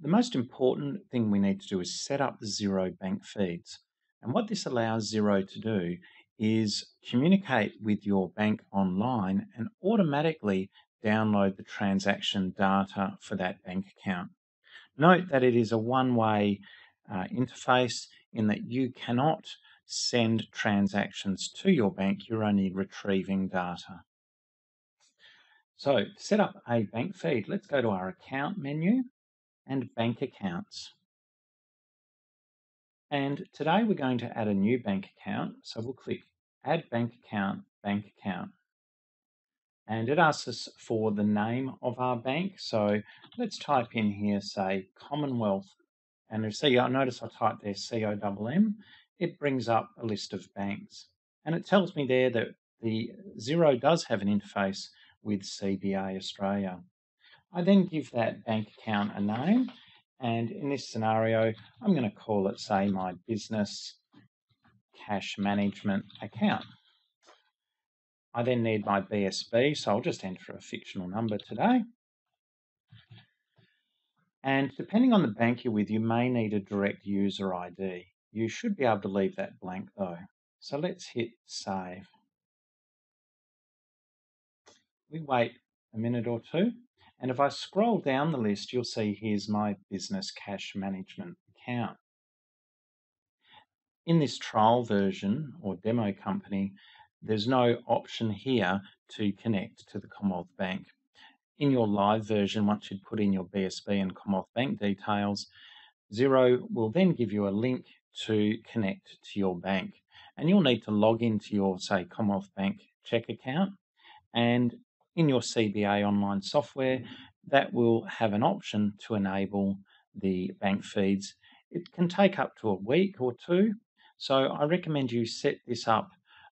The most important thing we need to do is set up the Xero bank feeds. And what this allows Xero to do is communicate with your bank online and automatically download the transaction data for that bank account. Note that it is a one-way interface in that you cannot send transactions to your bank, you're only retrieving data. So to set up a bank feed, let's go to our account menu and bank accounts. And today we're going to add a new bank account. So we'll click Add Bank Account, Bank Account. And it asks us for the name of our bank. So let's type in here, say Commonwealth. And you see, I notice I typed there COMM. It brings up a list of banks. And it tells me there that the Xero does have an interface with CBA Australia. I then give that bank account a name. And in this scenario, I'm going to call it, say, my business cash management account. I then need my BSB, so I'll just enter a fictional number today. And depending on the bank you're with, you may need a direct user ID. You should be able to leave that blank though. So let's hit save. We wait a minute or two. And if I scroll down the list, you'll see here's my business cash management account. In this trial version or demo company, there's no option here to connect to the Commonwealth Bank. In your live version, once you've put in your BSB and Commonwealth Bank details, Xero will then give you a link to connect to your bank. And you'll need to log into your, say, Commonwealth Bank check account. And in your CBA online software, that will have an option to enable the bank feeds. It can take up to a week or two. So I recommend you set this up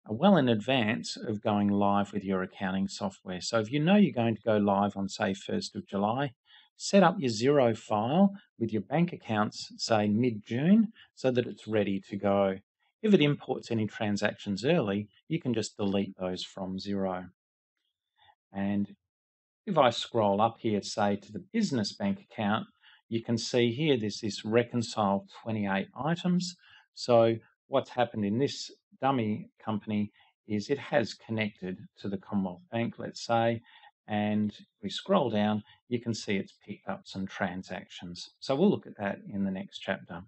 well in advance of going live with your accounting software. So if you know you're going to go live on, say, 1st of July, set up your Xero file with your bank accounts, say, mid-June, so that it's ready to go. If it imports any transactions early, you can just delete those from Xero. And if I scroll up here, say, to the business bank account, you can see here there's this reconcile 28 items. So what's happened in this dummy company is it has connected to the Commonwealth Bank, let's say, and we scroll down, you can see it's picked up some transactions. So we'll look at that in the next chapter.